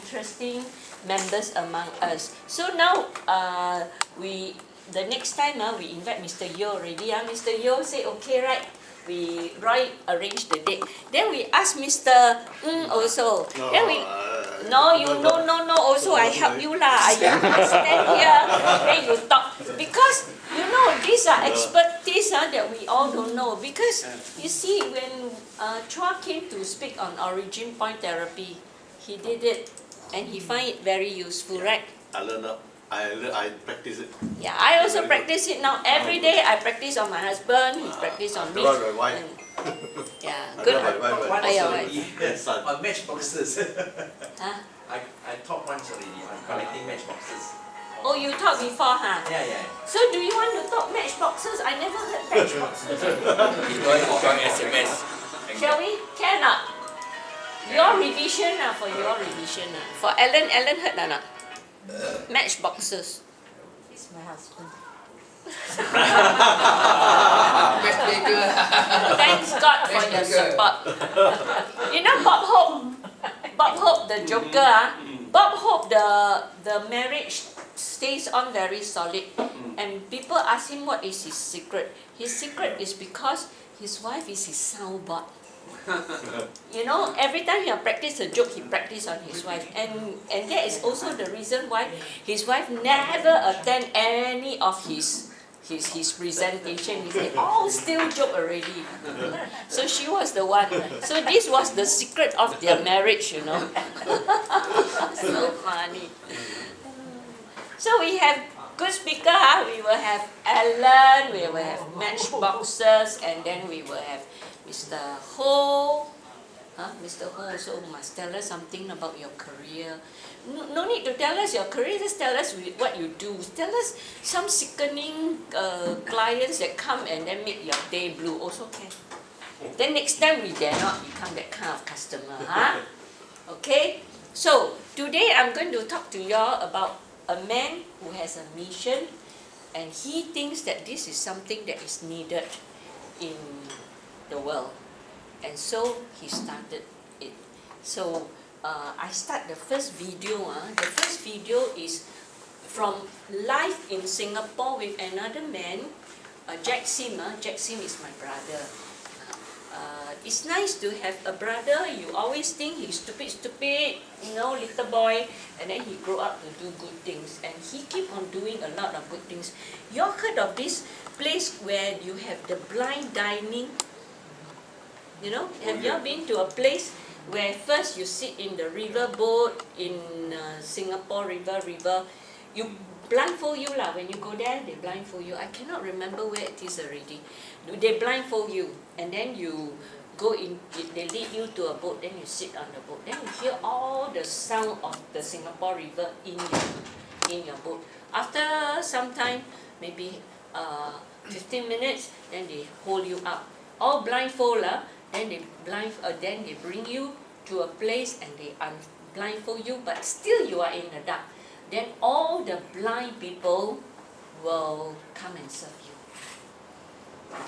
interesting members among us. So now the next time we invite Mr. Yeo already. Mr. Yeo say okay, right? Roy arranged the date. Then we ask Mr. Ng also. No, Then we no. Also I help you lah. I stand here. Then you talk because these are expertise that we all don't know. Because you see, when Chua came to speak on origin point therapy, he did it and he find it very useful, right? I practice it. Yeah, I also practice it now. Every day I practice on my husband, he practice on me. Yeah, good. Yes, on matchboxes. Huh? I taught once already on collecting matchboxes. Oh, you taught before, huh? Yeah. So do you want to talk matchboxes? I never heard matchboxes. He's going to join SMS. Shall we? Cannot. Your revision for your revision. For Ellen heard or not? Matchboxes. He's my husband. Thanks God for your support. You know Bob Hope the Joker, Bob Hope the marriage stays on very solid, and people ask him what is his secret. His secret is because his wife is his soundboard. Every time he practice a joke, he practice on his wife, and that is also the reason why his wife never attend any of his presentation. He said, still joke already. So she was the one. So this was the secret of their marriage, So funny. So we have good speaker. We will have Ellen, we will have matchboxes, and then we will have Mr. Ho. Mr. Ho also must tell us something about your career. No need to tell us your career, just tell us what you do. Tell us some sickening clients that come and then make your day blue, also can. Then next time we dare not become that kind of customer. Okay? So, today I'm going to talk to y'all about a man who has a mission, and he thinks that this is something that is needed in the world. And so he started it. So I start the first video. The first video is from live in Singapore with another man, Jack Sim. Jack Sim is my brother. It's nice to have a brother. You always think he's stupid, little boy, and then he grew up to do good things, and he keep on doing a lot of good things. You all heard of this place where you have the blind dining? Have you all been to a place where first you sit in the river boat in Singapore river? You blindfold you lah. When you go there, they blindfold you. I cannot remember where it is already. They blindfold you, and then you go in. They lead you to a boat. Then you sit on the boat. Then you hear all the sound of the Singapore river in your boat. After some time, maybe 15 minutes, then they hold you up. All blindfold lah. Then they bring you to a place and they blindfold you, but still you are in the dark. Then all the blind people will come and serve you.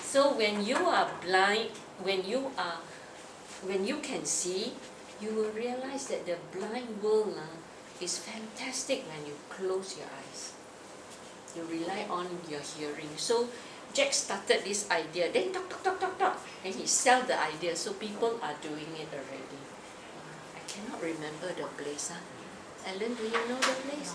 So when you are blind, when you can see, you will realize that the blind world is fantastic when you close your eyes. You rely on your hearing. So Jack started this idea, then talk, and he sell the idea, so people are doing it already. I cannot remember the place. Ellen, do you know the place?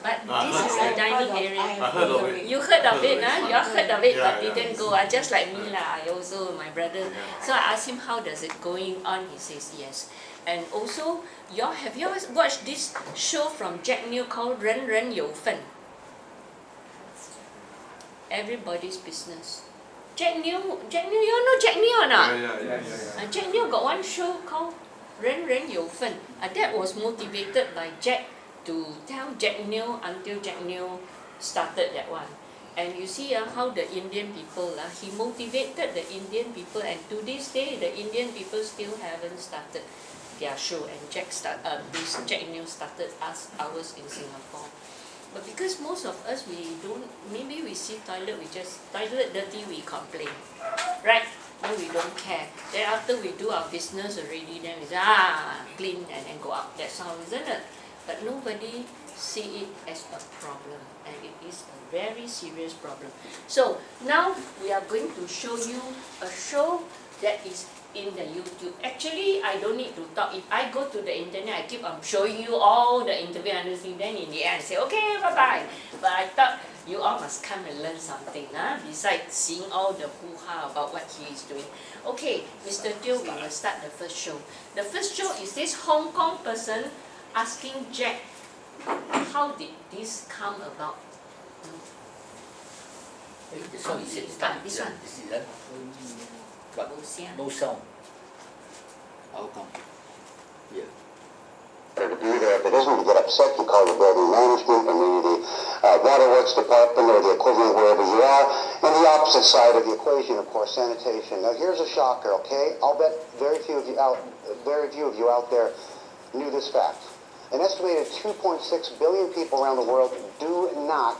But this is a dining area. I heard of it. You heard of it, You all heard of it, but didn't go. Just like me lah. I also, my brother. So I asked him how does it going on. He says yes. And also, have you always watched this show from Jack Neo called 人人有份? Everybody's business. Jack Neo, you all know Jack Neo or not? Yeah. Jack Neo got one show called 人人有份. That was motivated by Jack to tell Jack Neo until Jack Neo started that one. And you see how the Indian people, he motivated the Indian people, and to this day the Indian people still haven't started their show. And Jack Neo started ours in Singapore. But because most of us, we don't, maybe we see toilet dirty, we complain, right? then we don't care. Then after we do our business already, then we say, clean and then go out. That's how, isn't it? But nobody see it as a problem, and it is a very serious problem. So now we are going to show you a show that is in the YouTube. Actually, I don't need to talk. If I go to the internet, I keep on showing you all the interview and everything, then in the end I say, okay, bye-bye. But I thought you all must come and learn something, besides seeing all the hoo-ha about what he is doing. Okay, Mr. Teo, we will start the first show. The first show is this Hong Kong person asking Jack, how did this come about? This one is it. This one. This is it. But no sound. How come? Yeah. To be there. If it isn't, you get upset, you call the building management or maybe the waterworks department or the equivalent wherever you are. And the opposite side of the equation, of course, sanitation. Now here's a shocker, okay? I'll bet very few of you out there knew this fact. An estimated 2.6 billion people around the world do not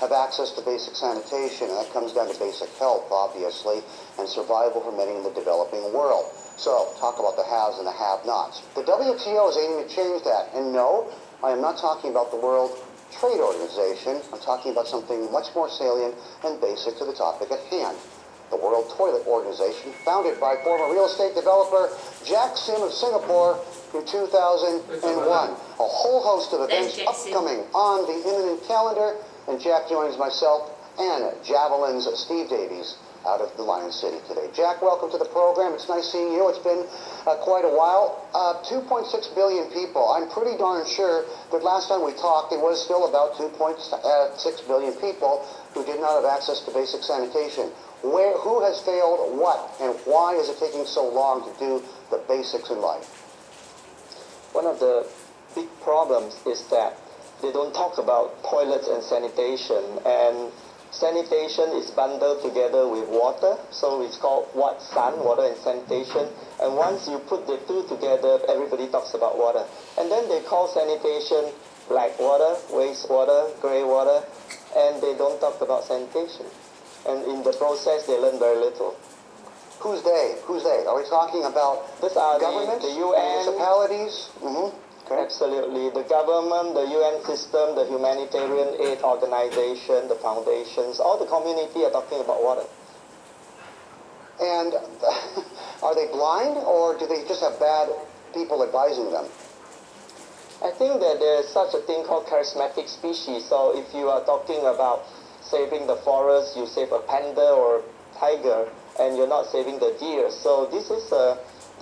have access to basic sanitation, and that comes down to basic health, obviously, and survival for many in the developing world. So, talk about the haves and the have-nots. The WTO is aiming to change that, and no, I am not talking about the World Trade Organization. I'm talking about something much more salient and basic to the topic at hand. The World Toilet Organization, founded by former real estate developer Jack Sim of Singapore in 2001. A whole host of events upcoming on the imminent calendar, and Jack joins myself and Javelin's Steve Davies out of the Lion City today. Jack, welcome to the program. It's nice seeing you. It's been quite a while. 2.6 billion people. I'm pretty darn sure that last time we talked, it was still about 2.6 billion people who did not have access to basic sanitation. Who has failed what, and why is it taking so long to do the basics in life? One of the big problems is that they don't talk about toilets and sanitation, and sanitation is bundled together with water, so it's called water and sanitation. And once you put the two together, everybody talks about water. And then they call sanitation black water, wastewater, grey water, and they don't talk about sanitation. And in the process, they learn very little. Who's they? Who's they? Are we talking about These are governments, the UN, municipalities? Okay. Absolutely. The government, the UN system, the humanitarian aid organization, the foundations, all the community are talking about water. And are they blind, or do they just have bad people advising them? I think that there is such a thing called charismatic species. So if you are talking about saving the forest, you save a panda or tiger, and you're not saving the deer. So this is the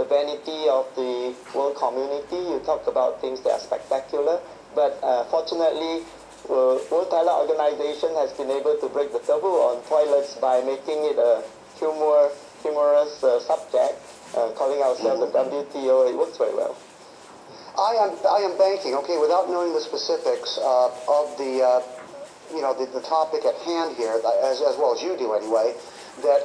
vanity of the world community. You talk about things that are spectacular, but fortunately, World Toilet Organization has been able to break the taboo on toilets by making it a humorous subject, calling ourselves the WTO. It works very well. I am banking, okay, without knowing the specifics of the topic at hand here, as well as you do anyway, that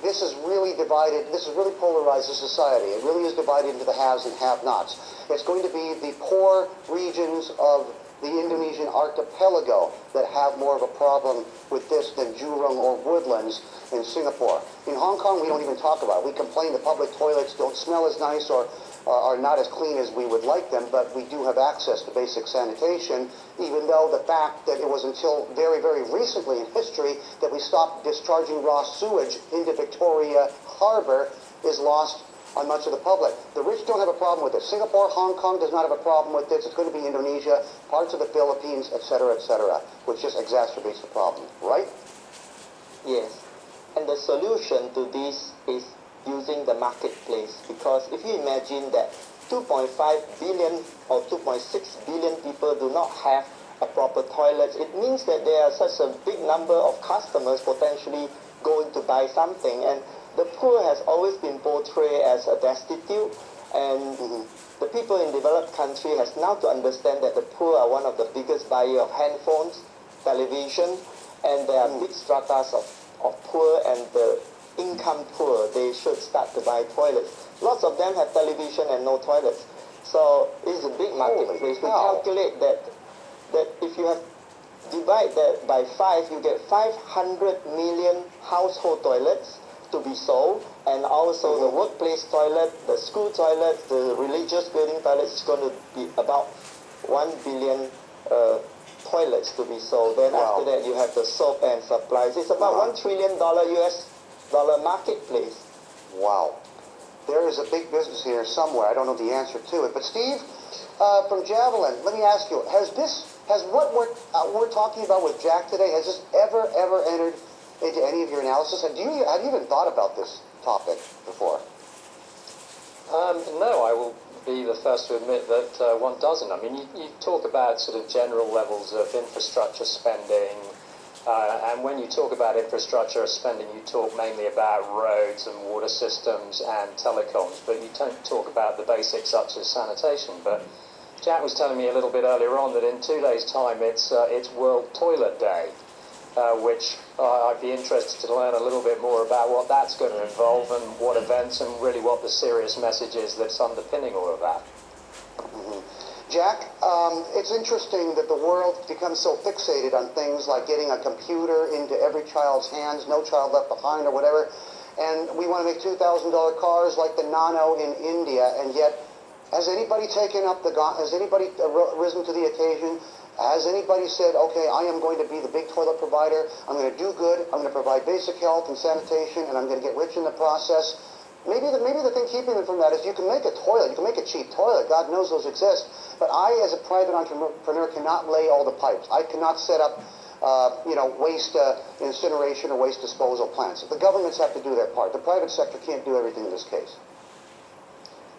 this is really divided, this has really polarized the society. It really is divided into the haves and have-nots. It's going to be the poor regions of the Indonesian archipelago that have more of a problem with this than Jurong or Woodlands in Singapore. In Hong Kong, we don't even talk about it. We complain the public toilets don't smell as nice or are not as clean as we would like them, but we do have access to basic sanitation, even though the fact that it was until very, very recently in history that we stopped discharging raw sewage into Victoria Harbour is lost on much of the public. The rich don't have a problem with it. Singapore, Hong Kong does not have a problem with this. It's going to be Indonesia, parts of the Philippines, etc., which just exacerbates the problem, right? Yes. And the solution to this is using the marketplace, because if you imagine that 2.5 billion or 2.6 billion people do not have a proper toilet, it means that there are such a big number of customers potentially going to buy something. And the poor has always been portrayed as a destitute, and the people in developed country has now to understand that the poor are one of the biggest buyer of handphones, television, and there are big stratas of poor, and the income poor, they should start to buy toilets. Lots of them have television and no toilets. So it's a big marketplace. We calculate that if you have divide that by 5, you get 500 million household toilets to be sold, and also the workplace toilet, the school toilet, the religious building toilet is going to be about 1 billion toilets to be sold. Then Wow. after that you have the soap and supplies. It's about $1 trillion US dollar marketplace. Wow. There is a big business here somewhere. I don't know the answer to it. But Steve, from Javelin, let me ask you, has what we're talking about with Jack today, has this ever entered into any of your analysis? And have you even thought about this topic before? No, I will be the first to admit that one doesn't. I mean, you talk about sort of general levels of infrastructure spending, and when you talk about infrastructure spending, you talk mainly about roads and water systems and telecoms, but you don't talk about the basics such as sanitation. But Jack was telling me a little bit earlier on that in 2 days' time it's World Toilet Day, which I'd be interested to learn a little bit more about what that's going to involve and what events and really what the serious message is that's underpinning all of that. Jack, it's interesting that the world becomes so fixated on things like getting a computer into every child's hands, no child left behind or whatever, and we want to make $2,000 cars like the Nano in India, and yet has anybody has anybody risen to the occasion? Has anybody said, okay, I am going to be the big toilet provider, I'm going to do good, I'm going to provide basic health and sanitation, and I'm going to get rich in the process? Maybe the thing keeping them from that is you can make a toilet, you can make a cheap toilet, God knows those exist, but I, as a private entrepreneur, cannot lay all the pipes. I cannot set up waste incineration or waste disposal plants. The governments have to do their part. The private sector can't do everything in this case.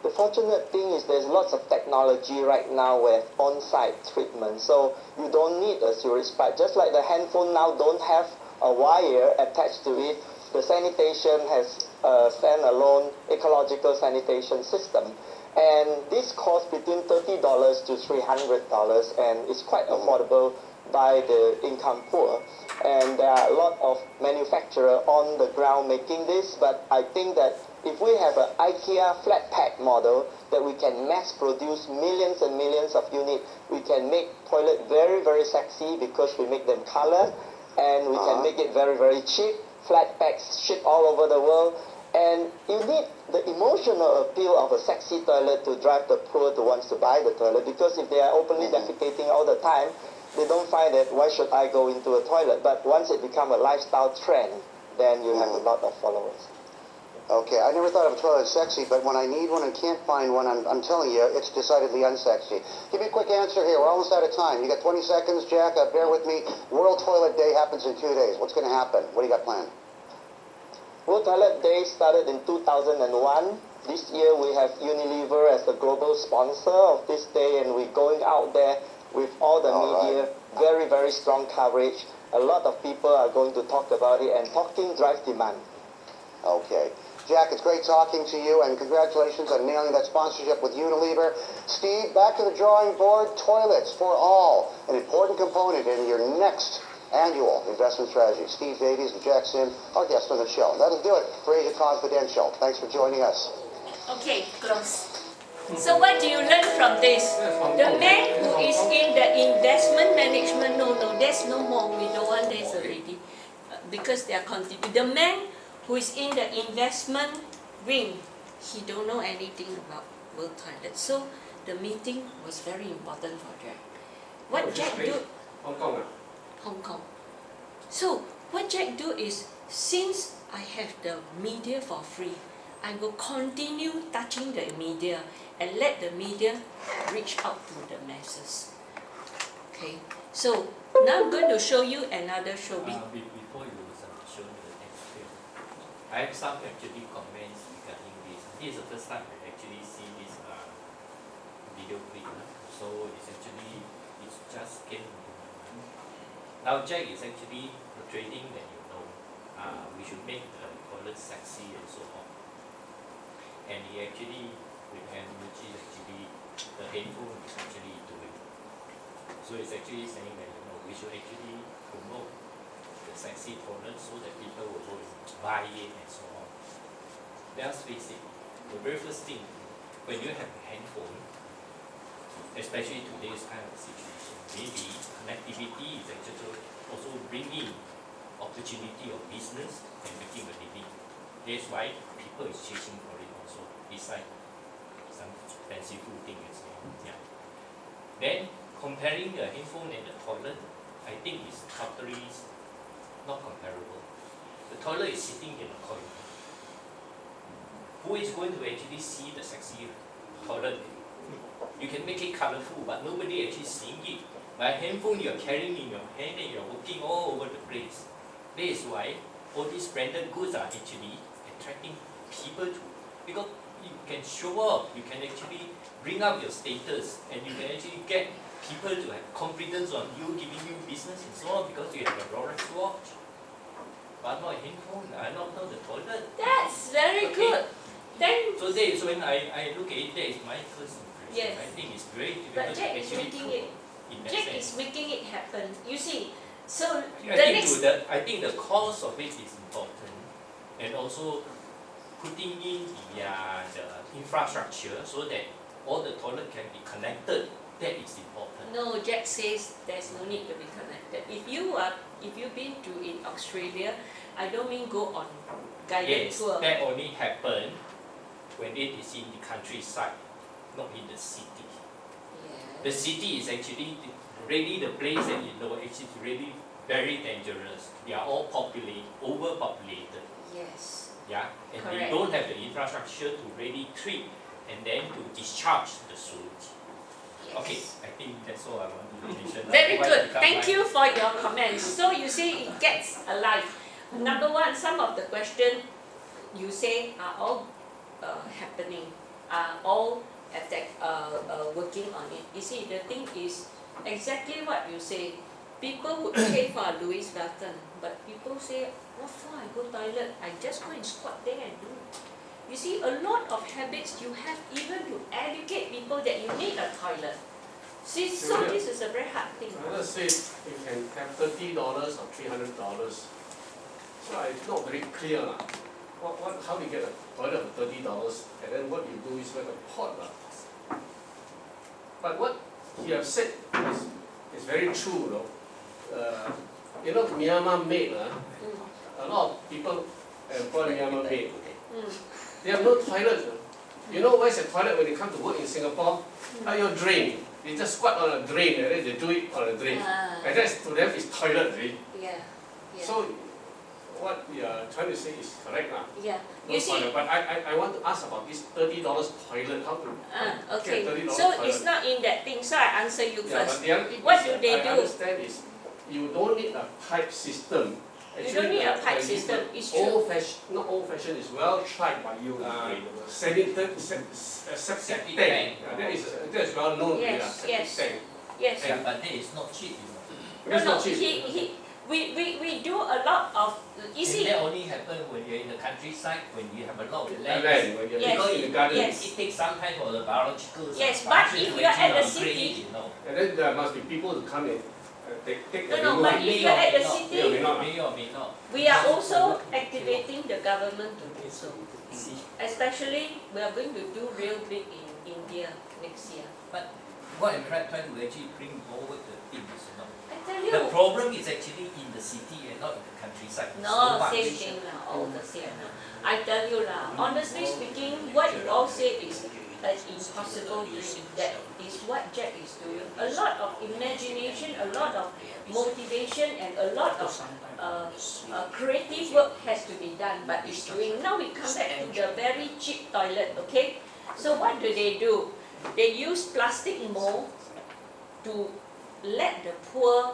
The fortunate thing is there's lots of technology right now with on-site treatment, so you don't need a sewage pipe. Just like the handphone now don't have a wire attached to it, the sanitation has a standalone ecological sanitation system. And this costs between $30 to $300, and it's quite affordable by the income poor. And there are a lot of manufacturers on the ground making this, but I think that if we have an IKEA flat pack model that we can mass produce millions and millions of units, we can make toilet very, very sexy because we make them color, and we can make it very, very cheap. Flat packs ship all over the world, and you need the emotional appeal of a sexy toilet to drive the poor to want to buy the toilet, because if they are openly defecating all the time, they don't find that why should I go into a toilet. But once it becomes a lifestyle trend, then you have a lot of followers. Okay, I never thought of a toilet sexy, but when I need one and can't find one, I'm telling you, it's decidedly unsexy. Give me a quick answer here. We're almost out of time. You got 20 seconds, Jack. Bear with me. World Toilet Day happens in 2 days. What's going to happen? What do you got planned? World Toilet Day started in 2001. This year we have Unilever as the global sponsor of this day, and we're going out there with all the media, very, very strong coverage. A lot of people are going to talk about it, and talking drives demand. Okay. Jack, it's great talking to you, and congratulations on nailing that sponsorship with Unilever. Steve, back to the drawing board. Toilets for all, an important component in your next annual investment strategy. Steve Davies and Jack Sim, our guests on the show. That'll do it for Asia Confidential. Thanks for joining us. Okay, close. So what do you learn from this? The man who is in the investment management, no, there's no more. We don't want this already, because they are contributing. The man who is in the investment wing, he don't know anything about World Toilet. So the meeting was very important for Jack. What Jack do? Hong Kong. So what Jack do is, since I have the media for free, I will continue touching the media and let the media reach out to the masses. Okay. So now I'm going to show you another show. Before you show me the next film, I have some actually comments regarding this. This is the first time I actually see this video clip. So it's just came into my mind. Now Jack is actually portraying that we should make the toilet sexy and so on. And he actually, with analogy, the handphone is actually doing. So it's actually saying that we should actually promote the sexy toilet so that people will go and buy it and so on. Let's face it, the very first thing, when you have a handphone, especially today's kind of situation, maybe connectivity is actually also bringing opportunity of business and making a living. That's why people people is chasing for it also, beside some fanciful thing as well. Yeah. Then comparing the handphone and the toilet, I think is totally not comparable. The toilet is sitting in a corner. Who is going to actually see the sexy toilet? You can make it colorful, but nobody actually seeing it. My handphone you're carrying in your hand and you're walking all over the place. That is why all these branded goods are actually attracting people to, because you can show off, you can actually bring up your status, and you can actually get people to have confidence on you, giving you business and so on, because you have a Rolex watch. But not a handphone, not the toilet. That's very good. Then, So that is when I look at it, that is my first impression. Yes. I think it's very but difficult to Jack is actually making prove it. in that Jack sense. is making it happen. You see, so I think the cost of it is important, and also putting in the infrastructure so that all the toilet can be connected. That is important. no, Jack says there's no need to be connected. If you've been to in Australia, I don't mean go on guided Yes, tour. that only happen when it is in the countryside, not in the city. The Yes. city is actually really the place that you know actually really very dangerous. They are all overpopulated. Yes. Yeah, and Correct. they don't have the infrastructure to really treat and then to discharge the sewage. Yes. Okay, I think that's all I want to mention. Very Otherwise good. become Thank like- you for your comments. So you say it gets alive. Number one, some of the questions you say are all happening, are all working on it. You see, the thing is exactly what you say. People would pay for a Louis Vuitton, but people say, what for I go toilet? I just go and squat there and do. You see, a lot of habits you have even to educate people that you need a toilet. See, so Sylvia, this is a very hard thing. Let us say you can have $30 or $300. So it's not very clear. How do you get a toilet for $30? And then what you do is like a pot. But what you have said is very true. Myanmar maid, a lot of people employ Myanmar maid. Mm. They have no toilet. You know where's the toilet when they come to work in Singapore? Your drain. They just squat on a drain and then they do it on a drain. Ah. And that's to them is toilet, right? Yeah. Yeah. So what we are trying to say is correct. Yeah. No You see, toilet. But I want to ask about this $30 toilet. How to okay. get $30 So toilet? it's not in that thing. So I answer you Yeah, first. but the other thing What is do that they I do? understand is you don't need a pipe system. You don't need a pipe system, it's true. Not old fashioned, is well tried by you. Septic Septic tank. tank. That is well known. Yes, septic yes. tank. Yes. Yeah, but that is not cheap, you know. No, It's no. not cheap. We do a lot of. You And see. that only happen when you're in the countryside, when you have a lot of land. Land, when you're Yes, Because in the garden. yes. it takes some time for the biological Yes, but function if to you're at actually the upgrade city- it, you know. And then there must be people to come in. Take the No, but remove. if you're at the May or city, may not. May or may not. we are also activating the government to do so. See, Especially, we are going to do real big in India next year. but what I'm trying to actually bring forward the thing is, you know, I tell the you. problem is actually in the city and not in the countryside. so No, much. same thing lah, all the same lah. I tell you lah, honestly speaking, what you all say is an impossible dream. That is what Jack is doing. A lot of imagination, a lot of motivation, and a lot of creative work has to be done, but it's doing. Now we come back to the very cheap toilet, okay? So what do? They use plastic mold to let the poor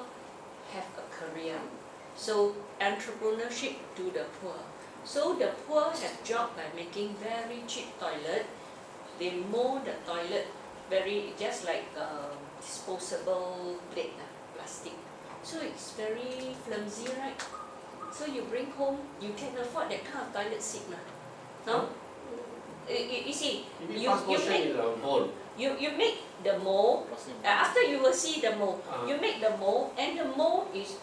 have a career. So entrepreneurship to the poor. So the poor have job by making very cheap toilet. They mold the toilet very just like disposable plate plastic. So it's very flimsy, right? So you bring home, you can afford that kind of toilet seat lah. No? You see, Maybe you fast motion make is a bowl. you make the mold. After you will see the mold, you make the mold, and the mold is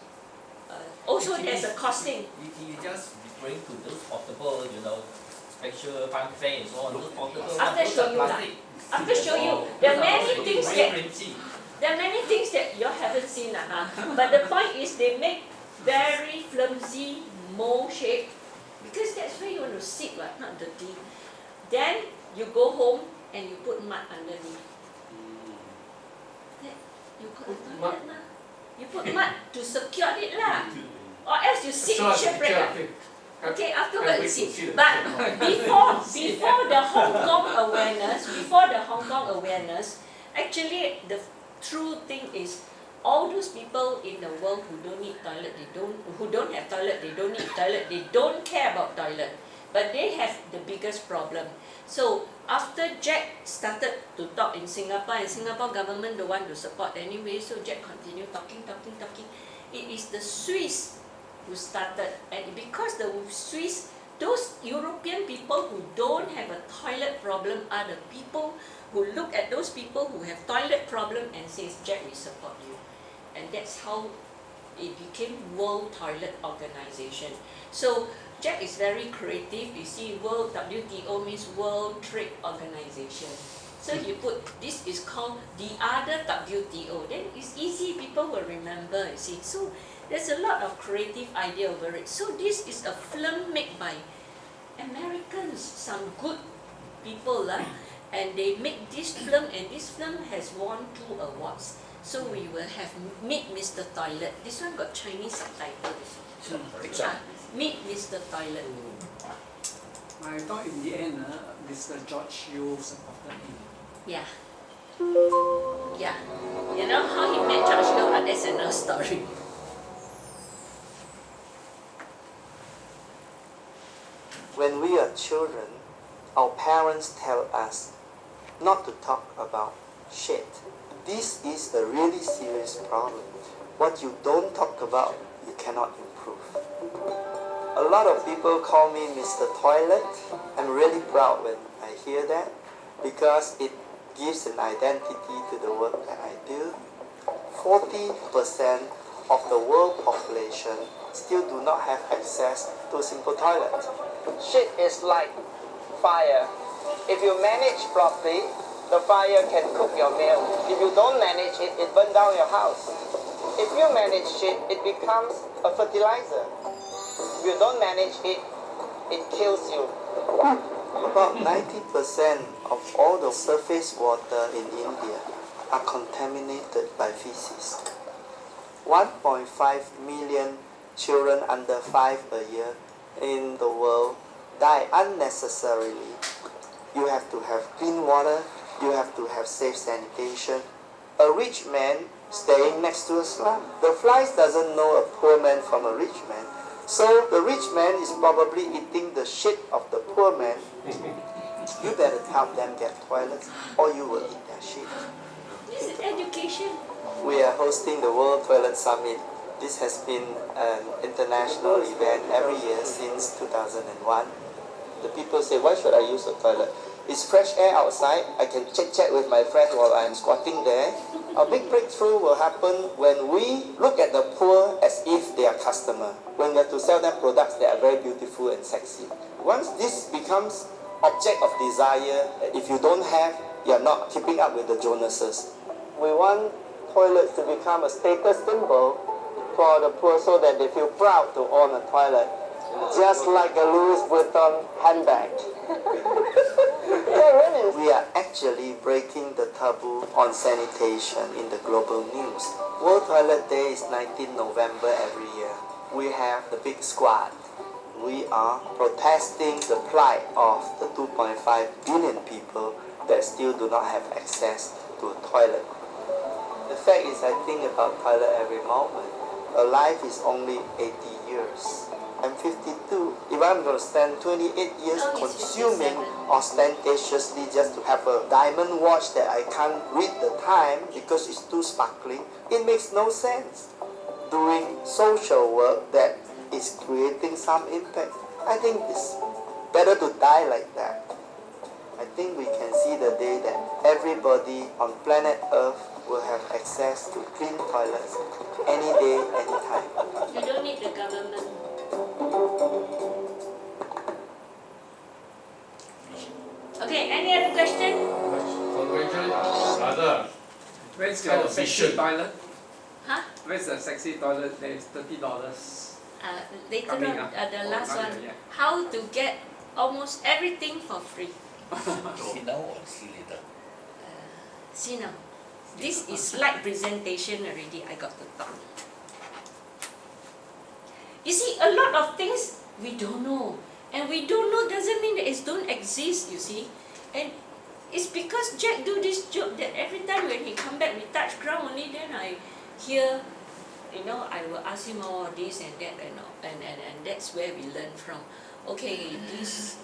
also there's a costing. You just referring to those portable, you know, special fun fan and so on, those portable After ones, show those you are lah. plastic. After show you, Oh, there are those many are things very that fancy. there are many things that you haven't seen But the point is they make very flimsy mold shape, Because that's where you want to sit, right? Not dirty. Then you go home and you put mud underneath. That you got a toilet lah. You put mud to secure it lah. Or else you sit in shipwreck lah. Okay, afterwards you see. But before the Hong Kong awareness, actually the true thing is all those people in the world who don't need toilet, who don't have toilet, they don't need toilet, they don't care about toilet, but they have the biggest problem. So after Jack started to talk in Singapore, and Singapore government don't want to support anyway, so Jack continued talking. It is the Swiss who started, and because the Swiss, those European people who don't have a toilet problem are the people who look at those people who have toilet problem and says, Jack, we support you. And that's how it became World Toilet Organization. So Jack is very creative. You see, World WTO means World Trade Organization. So you put, this is called the other WTO. Then it's easy, people will remember, you see. So there's a lot of creative idea over it. So this is a film made by Americans, some good people, and they make this film, and this film has won 2 awards. So we will have Meet Mr. Toilet. This one got Chinese subtitles. Meet Mr. Toilet. I thought in the end, Mr. George Yeo supported him. Yeah. Yeah. You know how he met George Yeo? That's another story. When we are children, our parents tell us not to talk about shit. This is a really serious problem. What you don't talk about, you cannot improve. A lot of people call me Mr. Toilet. I'm really proud when I hear that because it gives an identity to the work that I do. 40% of the world population still do not have access to a simple toilet. Shit is like fire. If you manage properly, the fire can cook your meal. If you don't manage it, it burns down your house. If you manage shit, it becomes a fertilizer. If you don't manage it, it kills you. About 90% of all the surface water in India are contaminated by feces. 1.5 million children under 5 a year in the world die unnecessarily. You have to have clean water, you have to have safe sanitation. A rich man staying next to a slum. The flies doesn't know a poor man from a rich man. So the rich man is probably eating the shit of the poor man. You better help them get toilets or you will eat their shit. This is education. We are hosting the World Toilet Summit. This has been an international event every year since 2001. The people say, why should I use the toilet? It's fresh air outside. I can chit-chat with my friend while I'm squatting there. Our big breakthrough will happen when we look at the poor as if they are customer. When we have to sell them products that are very beautiful and sexy. Once this becomes object of desire, if you don't have, you're not keeping up with the Jonases. We want toilets to become a status symbol for the poor so that they feel proud to own a toilet. Just like a Louis Vuitton handbag. Yeah, really. We are actually breaking the taboo on sanitation in the global news. World Toilet Day is 19 November every year. We have the big squad. We are protesting the plight of the 2.5 billion people that still do not have access to a toilet. The fact is, I think about toilet every moment. A life is only 80 years. I'm 52. If I'm going to spend 28 years consuming ostentatiously just to have a diamond watch that I can't read the time because it's too sparkling, it makes no sense. Doing social work that is creating some impact, I think it's better to die like that. I think we can see the day that everybody on planet Earth will have access to clean toilets any day, anytime. You don't need the government. Okay, any other question? Congratulations, brother. Where's Kind your of sexy vision. toilet? Huh? Where's the sexy toilet? There is $30. Later Coming on, up. the Oh, last not one, yet. how to get almost everything for free. See now or see later? See now, this is slide presentation already, I got to talk. You see, a lot of things we don't know. And we don't know doesn't mean that it don't exist, you see. And it's because Jack do this job that every time when he come back, we touch ground only, then I hear, you know, I will ask him all this and that and that's where we learn from. Okay, this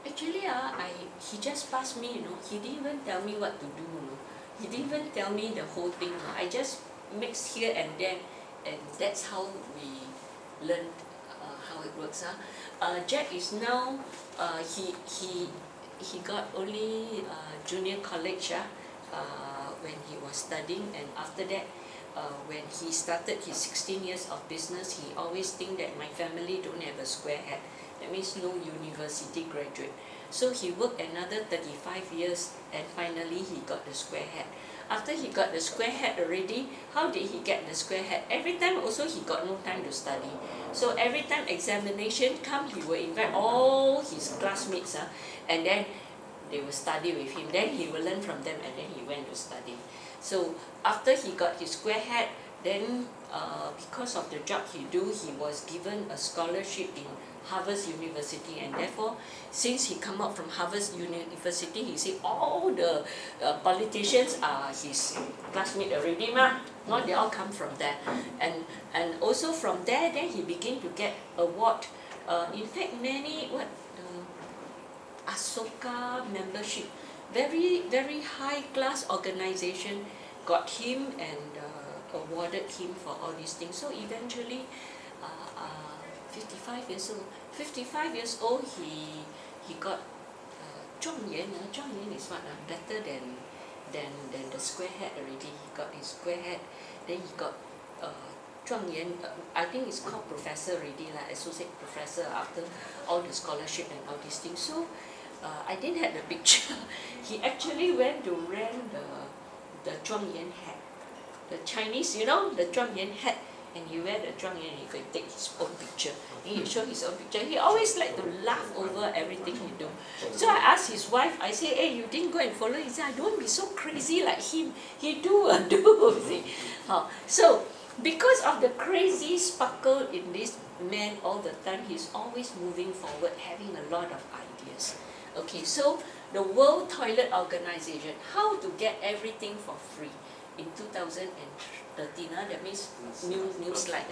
actually he just passed me, you know. He didn't even tell me what to do, you know. He didn't even tell me the whole thing, you know. I just mix here and there, and that's how we learned how it works. Jack is now he got only junior college when he was studying, and after that when he started his 16 years of business, he always think that my family don't have a square head. That means no university graduate. So he worked another 35 years and finally he got the square head. After he got the square head already, how did he get the square head? Every time also he got no time to study. So every time examination come, he will invite all his classmates and then they will study with him. Then he will learn from them and then he went to study. So after he got his square head, then because of the job he do, he was given a scholarship in Harvard University, and therefore since he come out from Harvard University, he said all the politicians are his classmates already mah. Not they all come from there, and also from there then he began to get award. In fact many Asoka membership, very high class organization got him and awarded him for all these things. So eventually 55 years old, he got 状元. 状元 is what? Better than the square head already. He got his square head, then he got 状元. I think it's called professor already, like associate professor after all the scholarship and all these things. So I didn't have the picture. He actually went to rent the 状元 hat. The Chinese, you know, the 状元 hat. And he wear the 状元, he could take his own picture. And he show his own picture. He always like to laugh over everything he do. So I asked his wife, I say, hey, you didn't go and follow? He said, I don't be so crazy like him. He do. See. So because of the crazy sparkle in this man all the time, he's always moving forward, having a lot of ideas. Okay, so the World Toilet Organization, how to get everything for free in 2013. That means new slide.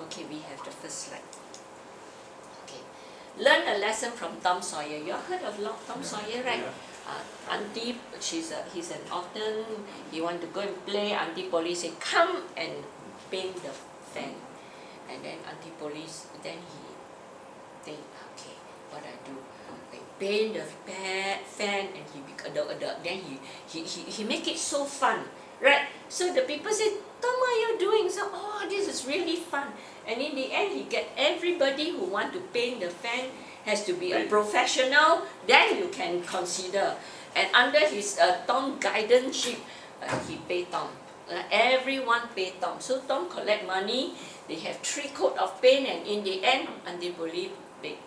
Okay, we have the first slide. Okay, learn a lesson from Tom Sawyer. You all heard of Tom Sawyer, right? Auntie, he's an autumn. He want to go and play. Auntie Polly say, come and paint the fan. And then Auntie Polly, then he think, okay, what I do? I paint the fan, and then he make it so fun. Right, so the people say, Tom, what are you doing? So, oh, this is really fun. And in the end, he get everybody who want to paint the fan has to be a professional. Then you can consider. And under his Tom guidance, he pay Tom. Everyone pay Tom. So Tom collect money. They have 3 coat of paint, and in the end, they believe bake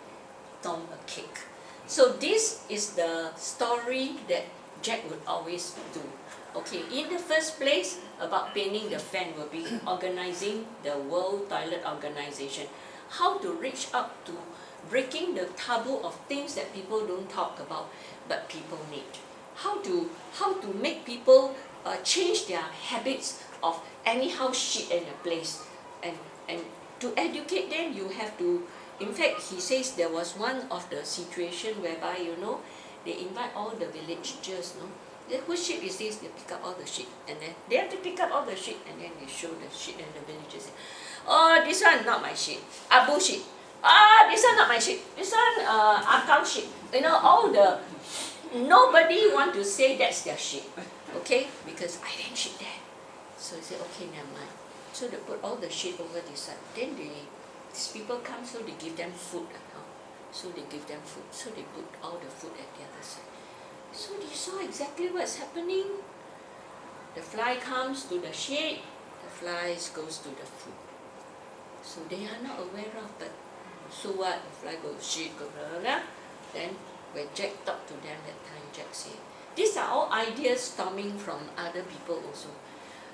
Tom a cake. So this is the story that Jack would always do. Okay, in the first place, about painting the fan will be organizing the World Toilet Organization. How to reach up to breaking the taboo of things that people don't talk about, but people need. How to make people change their habits of anyhow shit in a place. And to educate them, you have to, in fact, he says there was one of the situation whereby, you know, they invite all the villagers, no? Whose shit is this? They pick up all the shit, and then they have to pick up all the shit, and then they show the shit, and the villagers say, oh, this one not my shit, Abu shit. This one not my shit. This one Akang shit. You know, all the, nobody want to say that's their shit, okay? Because I didn't shit there. So they say, okay, never mind. So they put all the shit over this side. Then these people come, so they give them food. So they give them food. So they put all the food at the other side. So they saw exactly what's happening. The fly comes to the shade, the flies goes to the food. So they are not aware of, but so what? The fly goes shade, go blah blah blah. Then when Jack talked to them that time, Jack said, these are all ideas storming from other people also.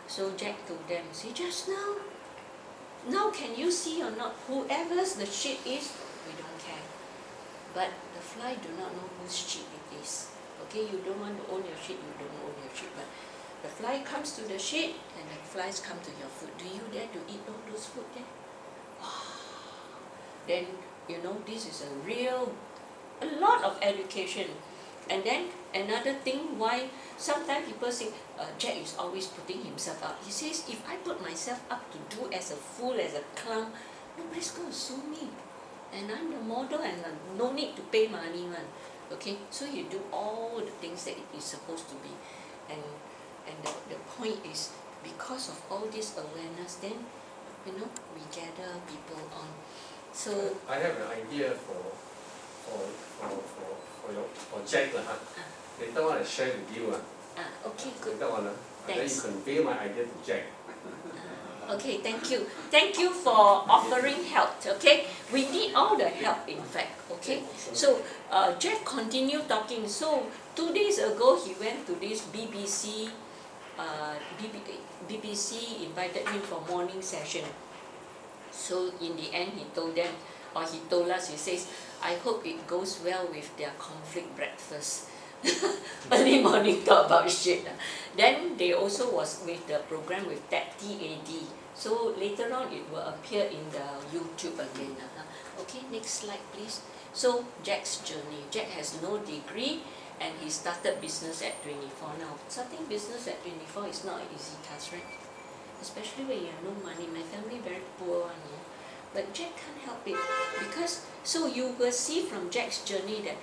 So Jack told them, see just now can you see or not, whoever's the shit is, we don't care. But the fly do not know whose shit it is. Okay, you don't want to own your shit, you don't own your shit. But the fly comes to the shit and the flies come to your food. Do you dare to eat all those food there? Then, this is a lot of education. And then another thing why sometimes people say Jack is always putting himself up. He says, if I put myself up to do as a fool, as a clown, nobody's going to sue me. And I'm the model and no need to pay money one. Okay, so you do all the things that it is supposed to be. And the point is, because of all this awareness, then, we gather people on. So I have an idea for Jack lah. Later on I share with you okay, good. Later on then you Thanks. convey my idea to Jack. Okay, thank you. Thank you for offering help, okay? We need all the help, in fact, okay? So, Jack continued talking. So, 2 days ago, he went to this BBC invited him for morning session. So, in the end, he told them, or he told us, he says, I hope it goes well with their conflict breakfast. Early morning talk about shit. Then they also was with the program with TAD. So later on it will appear in the YouTube again. Okay, next slide please. So Jack's journey. Jack has no degree and he started business at 24 now. Starting business at 24 is not an easy task, right? Especially when you have no money. My family very poor one. But Jack can't help it because, so you will see from Jack's journey that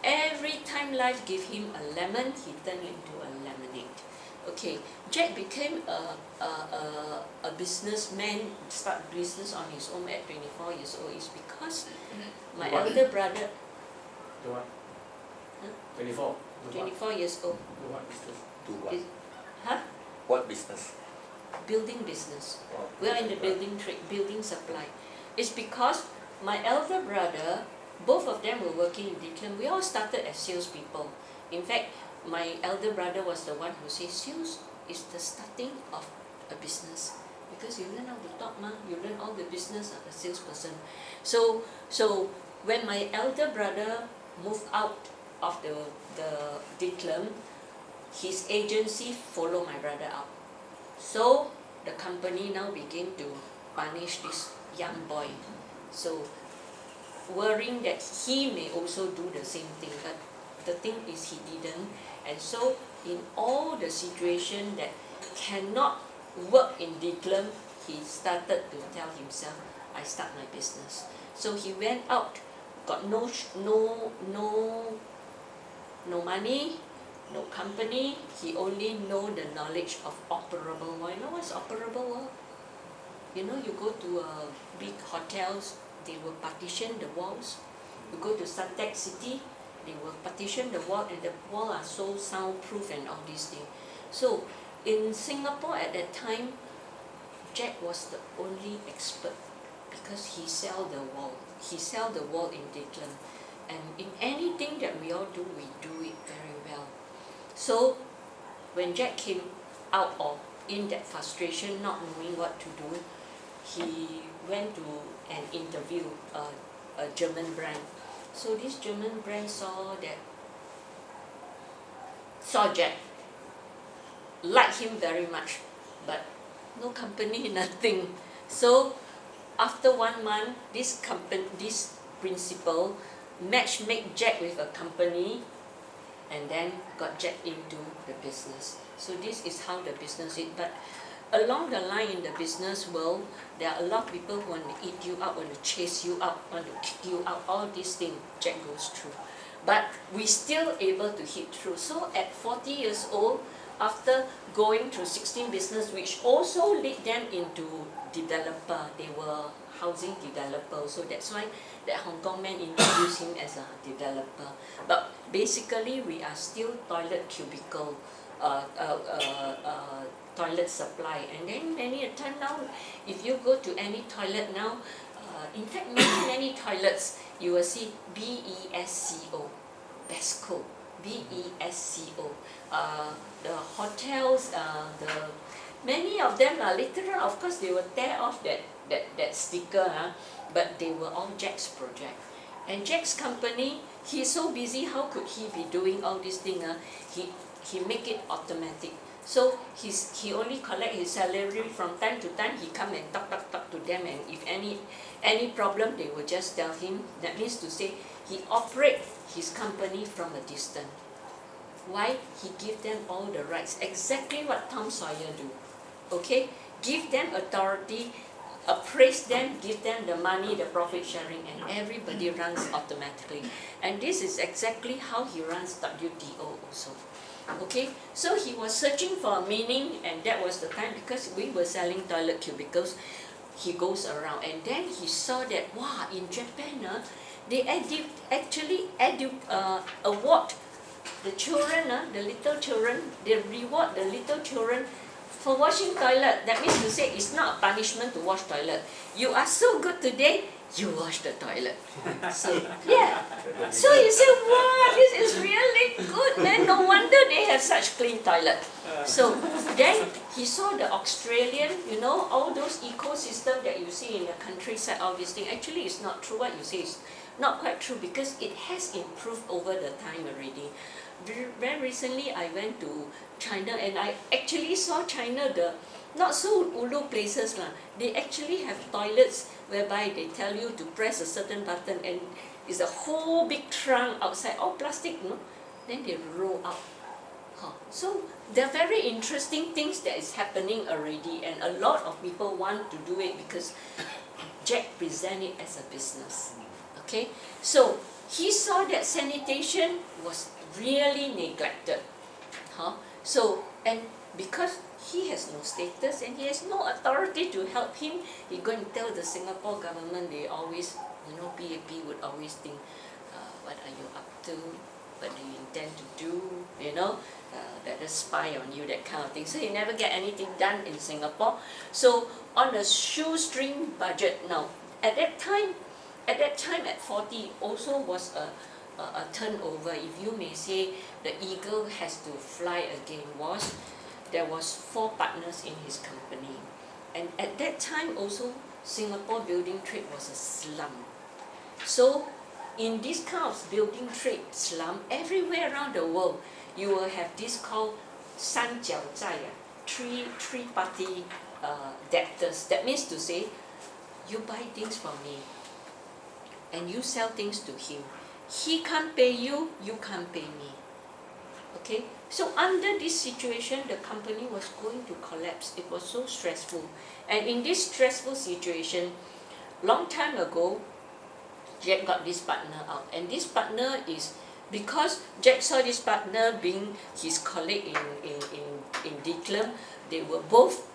every time life gave him a lemon, he turned into a lemonade. Okay, Jack became a businessman, start business on his own at 24 years old is because my elder brother, Do what? Huh? 24. 24 years old, Do what business? Do what? huh? What business? Building business. Oh, We are in the building trade, building supply. It's because my elder brother, both of them were working in Declan. We all started as salespeople. In fact, my elder brother was the one who says sales is the starting of a business. Because you learn how to talk, you learn all the business of a salesperson. So when my elder brother moved out of the Declan, his agency followed my brother out. So the company now began to punish this young boy. So worrying that he may also do the same thing, but the thing is he didn't. And so in all the situation that cannot work in Declan, he started to tell himself, I start my business. So he went out, got no money, no company. He only know the knowledge of operable wall. You know what's operable wall? You go to big hotels, they will partition the walls. You go to Suntec City, they will partition the wall, and the wall are so soundproof and all these things. So in Singapore at that time, Jack was the only expert because he sell the wall. He sell the wall in Declan. And in anything that we all do, we do it very well. So when Jack came out of in that frustration, not knowing what to do, he went to an interview, a German brand. So this German brand saw Jack, liked him very much, but no company, nothing. So after 1 month, this principal match-make Jack with a company and then got Jack into the business. So this is how the business is. But along the line in the business world, there are a lot of people who want to eat you up, want to chase you up, want to kick you out, all these things Jack goes through. But we still able to hit through. So at 40 years old, after going through 16 business, which also lead them into developer, they were housing developer, so that's why that Hong Kong man introduced him as a developer. But basically, we are still toilet cubicle, toilet supply, and then many a time now, if you go to any toilet now, in fact many toilets, you will see BESCO, BESCO, BESCO. The hotels, many of them are literal. Of course, they will tear off that sticker, but they were all Jack's project. And Jack's company, he's so busy. How could he be doing all these things? He make it automatic. So he only collect his salary from time to time. He come and talk to them, and if any problem, they will just tell him. That means to say, he operate his company from a distance. Why? He give them all the rights, exactly what Tom Sawyer do. Okay, give them authority, appraise them, give them the money, the profit sharing, and everybody runs automatically. And this is exactly how he runs WTO also. Okay, so he was searching for a meaning, and that was the time, because we were selling toilet cubicles. He goes around, and then he saw that, wow, in Japan, they actually award the children, the little children, they reward the little children for washing toilet. That means to say, it's not a punishment to wash toilet. You are so good today, you wash the toilet. So yeah, so you say, wow, this is really good, man. No wonder they have such clean toilet. So then he saw the Australian, all those ecosystem that you see in the countryside, all these things. Actually, it's not true. What you say is not quite true, because it has improved over the time already. Very recently, I went to China, and I actually saw China, the not so ulu places lah. They actually have toilets whereby they tell you to press a certain button, and it's a whole big trunk outside, all plastic, then they roll out. So there are very interesting things that is happening already, and a lot of people want to do it because Jack present it as a business. Okay, so he saw that sanitation was really neglected. So, and because he has no status and he has no authority to help him, he go and tell the Singapore government. They always, PAP would always think, what are you up to? What do you intend to do? Let us spy on you, that kind of thing. So he never get anything done in Singapore. So on a shoestring budget now, at that time at 40 also was a turnover, if you may say. The eagle has to fly again. There was 4 partners in his company, and at that time also Singapore building trade was a slum. So in this kind of building trade slum, everywhere around the world, you will have this called 三角债, three party debtors. That means to say, you buy things from me and you sell things to him. He can't pay you, you can't pay me. Okay, so under this situation, the company was going to collapse. It was so stressful. And in this stressful situation, long time ago, Jack got this partner out. And this partner is, because Jack saw this partner being his colleague in Declan, they were both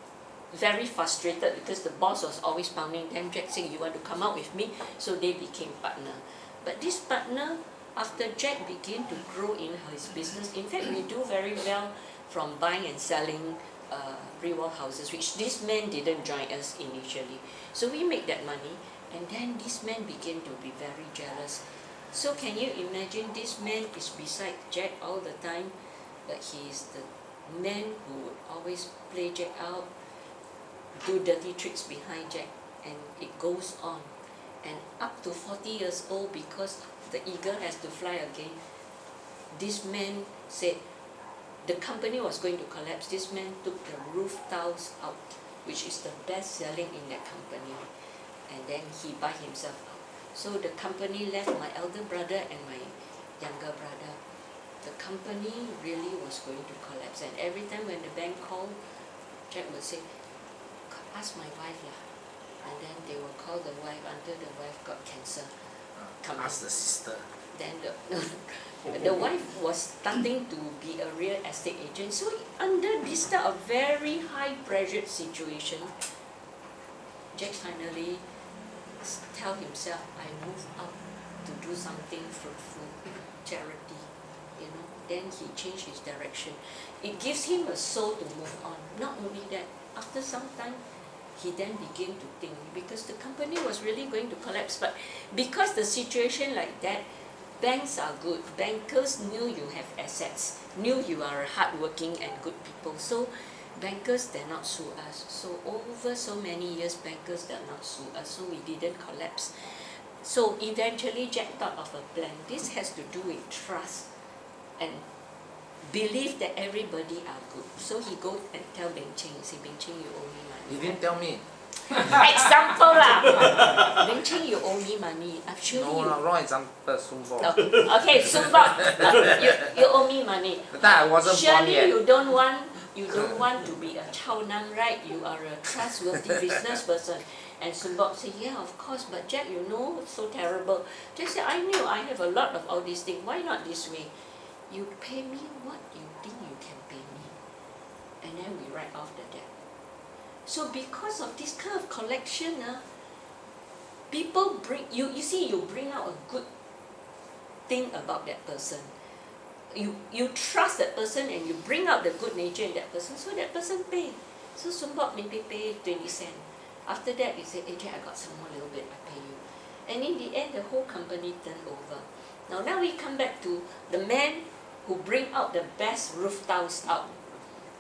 very frustrated because the boss was always pounding them. Jack said, you want to come out with me? So they became partner. But this partner, after Jack began to grow in his business, in fact, we do very well from buying and selling reward houses, which this man didn't join us initially. So we make that money, and then this man began to be very jealous. So can you imagine, this man is beside Jack all the time, but he is the man who would always play Jack out, do dirty tricks behind Jack, and it goes on. And up to 40 years old, because the eagle has to fly again, this man said the company was going to collapse. This man took the roof tiles out, which is the best selling in that company, and then he by himself out. So the company left my elder brother and my younger brother. The company really was going to collapse, and every time when the bank called, Jack would say, ask my wife lah. And then they will call the wife until the wife got cancer. Ask the sister. Then the wife was starting to be a real estate agent. So under this type of very high pressured situation, Jack finally tell himself, I move out to do something fruitful, charity, you know. Then he changed his direction. It gives him a soul to move on. Not only that, after some time, he then began to think, because the company was really going to collapse, but because the situation like that, banks are good. Bankers knew you have assets, knew you are hardworking and good people. So bankers dare not sue us. So over so many years, bankers dare not sue us. So we didn't collapse. So eventually Jack thought of a plan. This has to do with trust and believe that everybody are good. So he goes and tell Beng Cheng, say, Beng Cheng, you owe me money. You didn't tell me. Example lah. Beng Cheng, you owe me money. I've shown No, you. no, wrong example, Sumbo. Okay, Sumbok, you owe me money. That time I wasn't born Surely yet. you don't want to be a Chao Nan, right? You are a trustworthy business person. And Sumbok said, yeah, of course, but Jack, you know, it's so terrible. Jack said, I knew I have a lot of all these things. Why not this way? You pay me what you think you can pay me. And then we write off the debt. So because of this kind of collection, people bring, you see, you bring out a good thing about that person. You trust that person and you bring out the good nature in that person, so that person pay. So Sumbok maybe pay 20 cents. After that, he said, hey Jack, I got some more little bit, I pay you. And in the end, the whole company turned over. Now we come back to the man who bring out the best roof tiles out.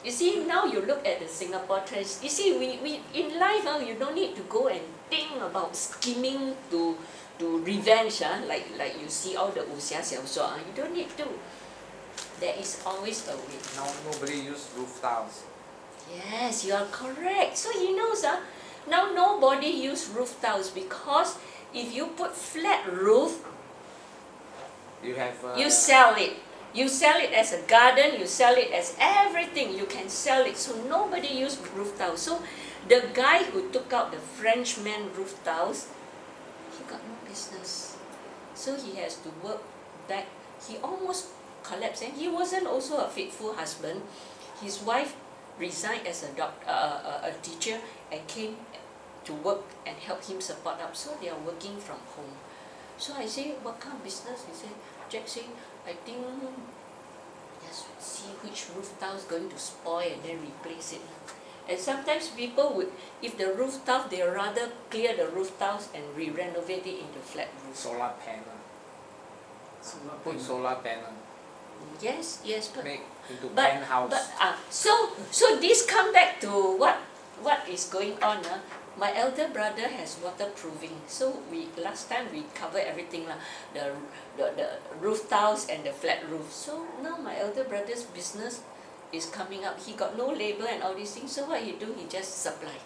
You see, now you look at the Singapore trends. You see, we in life, you don't need to go and think about scheming to revenge, like you see all the 武侠小说, you don't need to. There is always a way. No, nobody use roof tiles. Yes, you are correct. So he knows, now nobody use roof tiles because if you put flat roof, You have. you sell it. You sell it as a garden, you sell it as everything, you can sell it. So nobody used roof tiles. So the guy who took out the Frenchman roof tiles, he got no business. So he has to work back. He almost collapsed, and he wasn't also a faithful husband. His wife resigned as a teacher and came to work and help him support up. So they are working from home. So I say, what kind of business? He said, Jack said, I think just see which roof tile is going to spoil and then replace it. And sometimes people would, if the roof tile, they rather clear the roof tiles and re-renovate it into flat roof. Solar panel. Put solar panel. Yes, but Make into but penthouse. so this come back to what is going on. My elder brother has waterproofing, so last time we cover everything lah, the roof tiles and the flat roof. So now my elder brother's business is coming up. He got no labor and all these things. So what he do? He just supply.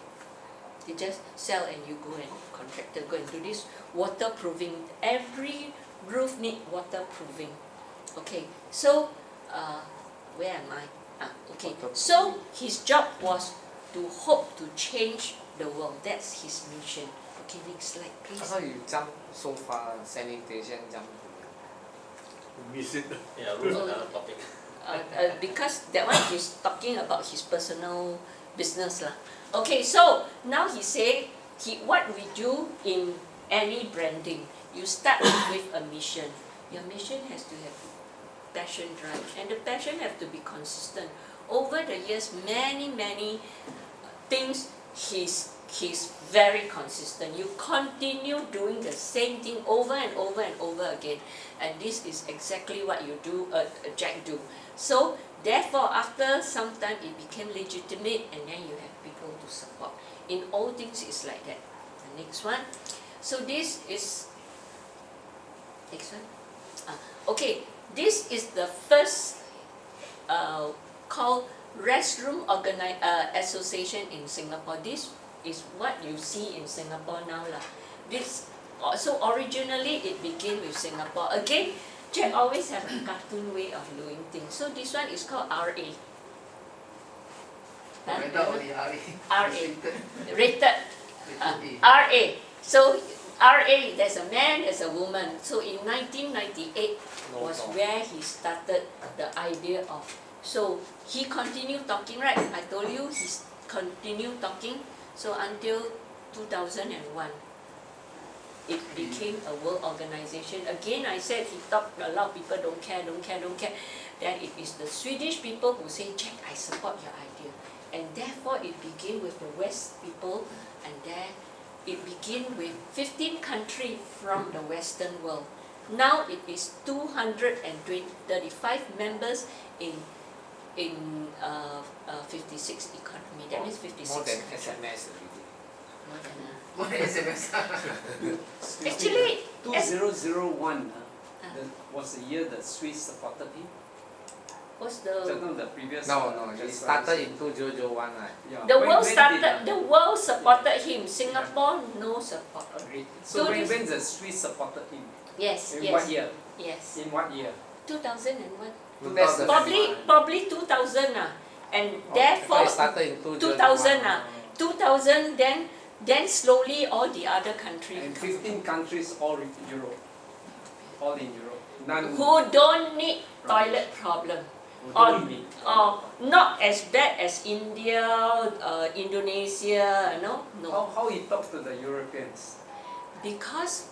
He just sell, and you go and contractor go and do this waterproofing. Every roof need waterproofing. Okay, so where am I? Okay, so his job was to hope to change the world. That's his mission. Okay, next slide, please. How you jump so far? Sanitation jump. Miss it. Yeah, rules are another topic. Because that one is talking about his personal business lah. Okay, so now he say what we do in any branding, you start with a mission. Your mission has to have passion drive, and the passion have to be consistent. Over the years, many things he's very consistent. You continue doing the same thing over and over and over again, and this is exactly what you do, Jack do. So therefore, after some time, it became legitimate, and then you have people to support. In all things, it's like that. The next one. So this is next one. Okay, this is the first called Restroom Association in Singapore. This is what you see in Singapore now lah. So originally it began with Singapore. Again, Jack always have a cartoon way of doing things. So this one is called RA. Rated. RA. So RA, there's a man, there's a woman. So in 1998 was where he started the idea of. So he continued talking, right? I told you he continued talking. So until 2001. it became a world organization. Again, I said he thought a lot of people don't care. Then it is the Swedish people who say, Jack, I support your idea. And therefore it began with the West people, and then it began with 15 countries from the Western world. Now it is 235 members in 56 economy. That means 56. More than SMS already. More than, Excuse me, 2001 was the year the Swiss supported him. what's Just the now the previous. No, it just started in 2001, right? Yeah. the When- world when started? did, The world supported him. Singapore no support. So So when, this- when the Swiss supported him? Yes, In yes, what year? yes. In what year? 2001. 2001. Probably 2000 and therefore It started in 2000 2000 then slowly all the other countries And 15 countries all in Europe. All in Europe. None. who don't need toilet problem who or, don't need. or not as bad as India, Indonesia, no, How he talks to the Europeans? because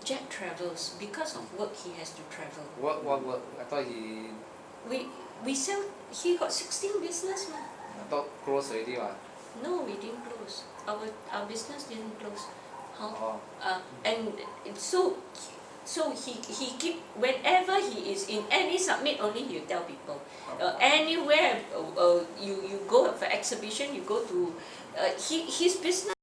Jack travels, because of work he has to travel. What work? I thought he, We sell, he got 16 business man. I thought closed already, what? No, we didn't close. Our business didn't close. How? Oh. And so he keep, whenever he is in any summit, only he'll tell people. Anywhere you go for exhibition, you go to his business.